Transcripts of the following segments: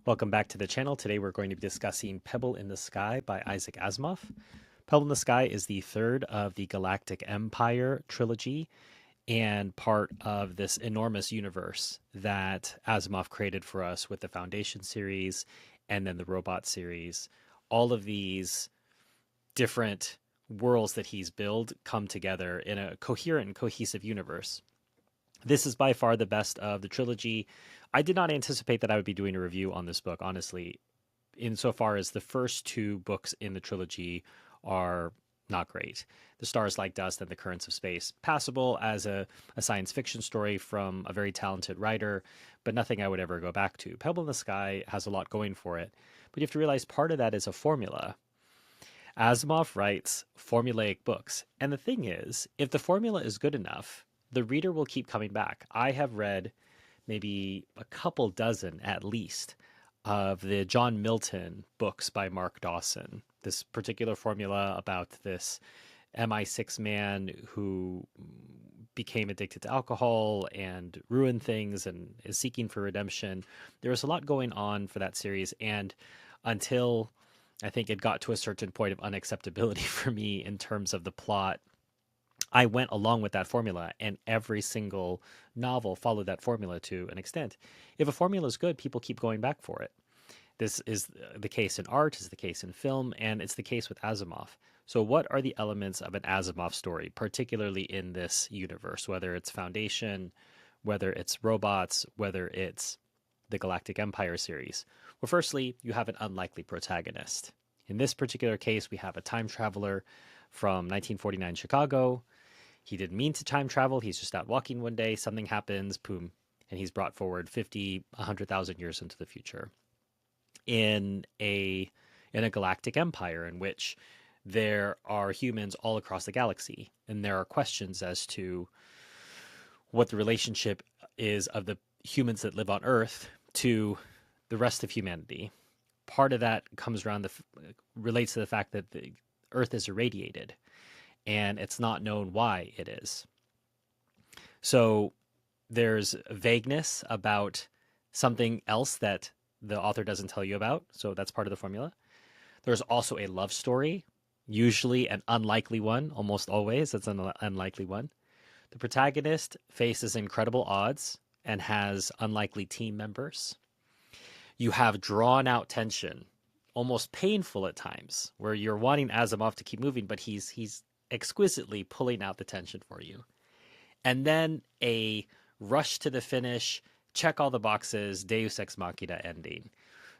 Welcome back to the channel. Today we're going to be discussing Pebble in the Sky by Isaac Asimov. Pebble in the Sky is the third of the Galactic Empire trilogy and part of this enormous universe that Asimov created for us with the Foundation series and then the Robot series. All of these different worlds that he's built come together in a coherent and cohesive universe. This is by far the best of the trilogy. I did not anticipate that I would be doing a review on this book, honestly, insofar as the first two books in the trilogy are not great. The Stars Like Dust and The Currents of Space, passable as a science fiction story from a very talented writer, but nothing I would ever go back to. Pebble in the Sky has a lot going for it, but you have to realize part of that is a formula. Asimov writes formulaic books, and the thing is, if the formula is good enough, the reader will keep coming back. I have read maybe a couple dozen at least of the John Milton books by Mark Dawson. This particular formula about this MI6 man who became addicted to alcohol and ruined things and is seeking for redemption. There was a lot going on for that series, and until I think it got to a certain point of unacceptability for me in terms of the plot, I went along with that formula, and every single novel followed that formula to an extent. If a formula is good, people keep going back for it. This is the case in art, is the case in film, and it's the case with Asimov. So what are the elements of an Asimov story, particularly in this universe, whether it's Foundation, whether it's Robots, whether it's the Galactic Empire series? Well, firstly, you have an unlikely protagonist. In this particular case, we have a time traveler from 1949 Chicago. He didn't mean to time travel. He's just out walking one day. Something happens, boom, and he's brought forward 50, 100,000 years into the future. In a galactic empire in which there are humans all across the galaxy, and there are questions as to what the relationship is of the humans that live on Earth to the rest of humanity. Part of that comes around relates to the fact that the Earth is irradiated, and it's not known why it is. So there's vagueness about something else that the author doesn't tell you about, so that's part of the formula. There's also a love story, usually an unlikely one, almost always it's an unlikely one. The protagonist faces incredible odds and has unlikely team members. You have drawn out tension, almost painful at times, where you're wanting Asimov to keep moving, but he's exquisitely pulling out the tension for you. And then a rush to the finish, check all the boxes, Deus Ex Machina ending.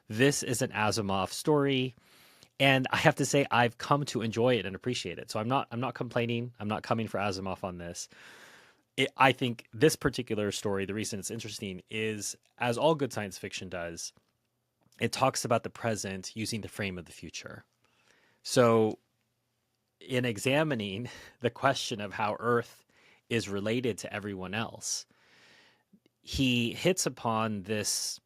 This is an Asimov story, and I have to say I've come to enjoy it and appreciate it. So I'm not complaining. I'm not coming for Asimov on this. I think this particular story, the reason it's interesting is, as all good science fiction does, it talks about the present using the frame of the future. So in examining the question of how Earth is related to everyone else, he hits upon this,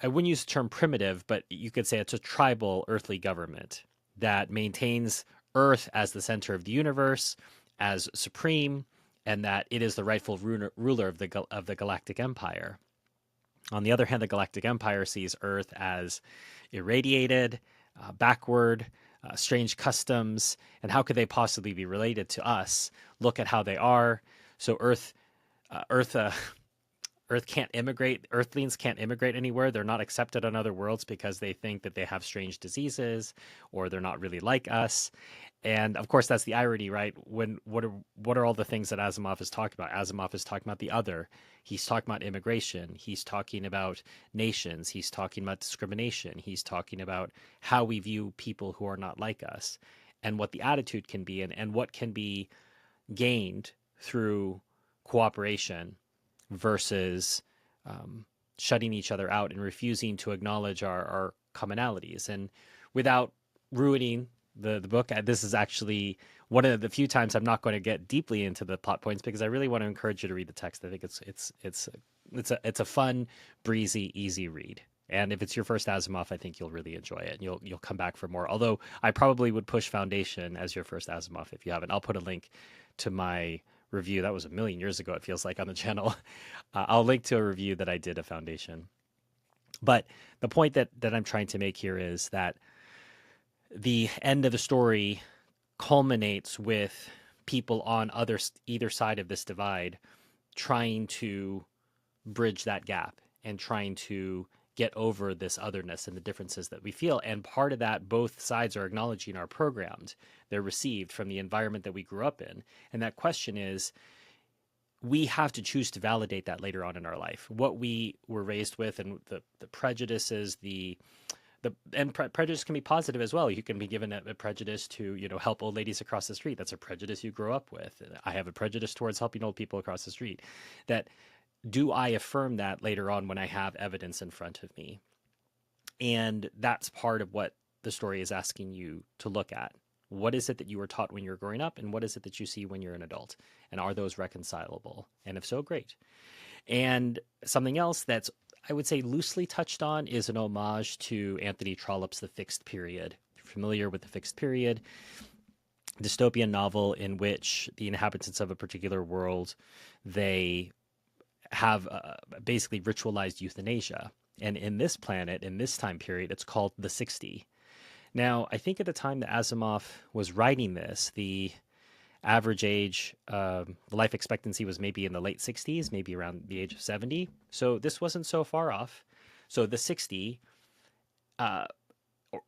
I wouldn't use the term primitive, but you could say it's a tribal earthly government that maintains Earth as the center of the universe, as supreme, and that it is the rightful ruler of the Galactic Empire. On the other hand, the Galactic Empire sees Earth as irradiated, backward, strange customs, and how could they possibly be related to us? Look at how they are. So Earth can't immigrate. Earthlings can't immigrate anywhere. They're not accepted on other worlds because they think that they have strange diseases or they're not really like us. And of course, that's the irony, right? What are all the things that Asimov is talking about? Asimov is talking about the other. He's talking about immigration. He's talking about nations. He's talking about discrimination. He's talking about how we view people who are not like us and what the attitude can be and what can be gained through cooperation versus shutting each other out and refusing to acknowledge our commonalities. And without ruining the book, this is actually one of the few times I'm not going to get deeply into the plot points because I really want to encourage you to read the text. I think it's a fun, breezy, easy read. And if it's your first Asimov, I think you'll really enjoy it, and you'll come back for more. Although I probably would push Foundation as your first Asimov if you haven't. I'll put a link to my review. That was a million years ago, it feels like, on the channel. I'll link to a review that I did of Foundation. But the point that I'm trying to make here is that the end of the story culminates with people on either side of this divide trying to bridge that gap and trying to get over this otherness and the differences that we feel. And part of that, both sides are acknowledging are programmed. They're received from the environment that we grew up in. And that question is, we have to choose to validate that later on in our life. What we were raised with and the prejudices, prejudice can be positive as well. You can be given a prejudice to, help old ladies across the street. That's a prejudice you grow up with. I have a prejudice towards helping old people across the street. That, do I affirm that later on when I have evidence in front of me? And that's part of what the story is asking you to look at. What is it that you were taught when you're growing up, and what is it that you see when you're an adult? And are those reconcilable? And if so, great. And something else that's, I would say, loosely touched on is an homage to Anthony Trollope's The Fixed Period. If you're familiar with The Fixed Period, dystopian novel in which the inhabitants of a particular world, they have basically ritualized euthanasia. And in this planet, in this time period, it's called the 60. Now, I think at the time that Asimov was writing this, the average age, the life expectancy was maybe in the late 60s, maybe around the age of 70. So this wasn't so far off. So the 60,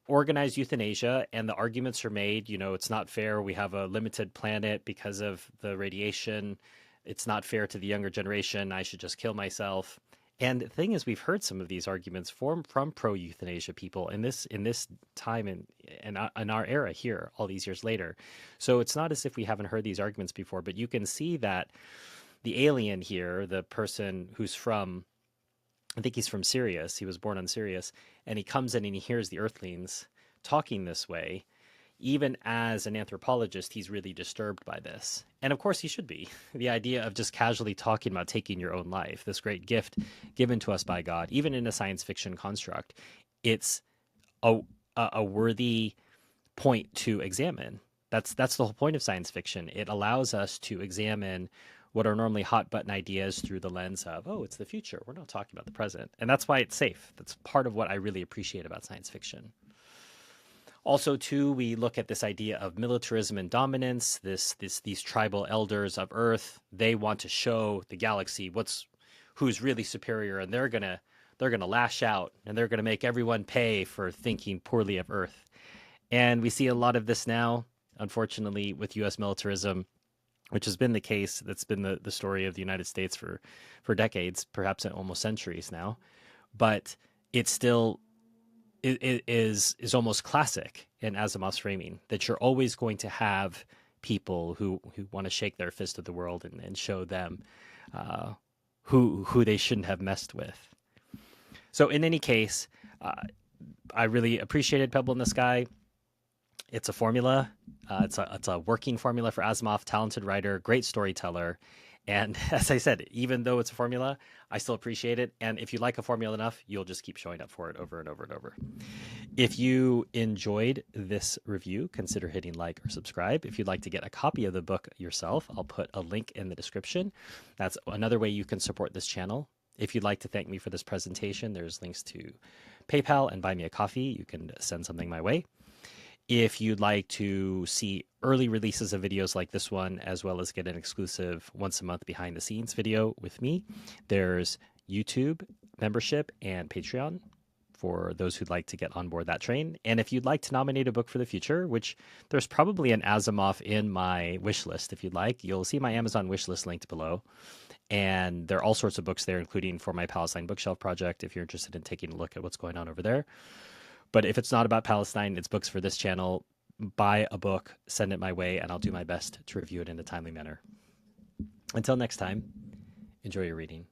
organized euthanasia, and the arguments are made, it's not fair. We have a limited planet because of the radiation. It's not fair to the younger generation. I should just kill myself. And the thing is, we've heard some of these arguments from pro-euthanasia people in this time in our era here, all these years later. So it's not as if we haven't heard these arguments before, but you can see that the alien here, the person who's from, I think he's from Sirius, he was born on Sirius, and he comes in and he hears the Earthlings talking this way. Even as an anthropologist, he's really disturbed by this. And of course he should be. The idea of just casually talking about taking your own life, this great gift given to us by God, even in a science fiction construct, it's a worthy point to examine. That's the whole point of science fiction. It allows us to examine what are normally hot button ideas through the lens of, oh, it's the future. We're not talking about the present. And that's why it's safe. That's part of what I really appreciate about science fiction. Also, too, we look at this idea of militarism and dominance. These tribal elders of Earth, they want to show the galaxy who's really superior, and they're gonna lash out, and they're gonna make everyone pay for thinking poorly of Earth. And we see a lot of this now, unfortunately, with U.S. militarism, which has been the case. That's been the story of the United States for decades, perhaps almost centuries now. But it's still is almost classic in Asimov's framing, that you're always going to have people who want to shake their fist at the world and show them who they shouldn't have messed with. So in any case, I really appreciated Pebble in the Sky. It's a formula. It's a working formula for Asimov. Talented writer, great storyteller. And as I said, even though it's a formula, I still appreciate it. And if you like a formula enough, you'll just keep showing up for it over and over and over. If you enjoyed this review, consider hitting like or subscribe. If you'd like to get a copy of the book yourself, I'll put a link in the description. That's another way you can support this channel. If you'd like to thank me for this presentation, there's links to PayPal and Buy Me a Coffee. You can send something my way. If you'd like to see early releases of videos like this one, as well as get an exclusive once a month behind the scenes video with me, there's YouTube membership and Patreon for those who'd like to get on board that train. And if you'd like to nominate a book for the future, which there's probably an Asimov in my wish list, if you'd like, you'll see my Amazon wish list linked below. And there are all sorts of books there, including for my Palestine bookshelf project, if you're interested in taking a look at what's going on over there. But if it's not about Palestine, it's books for this channel. Buy a book, send it my way, and I'll do my best to review it in a timely manner. Until next time, enjoy your reading.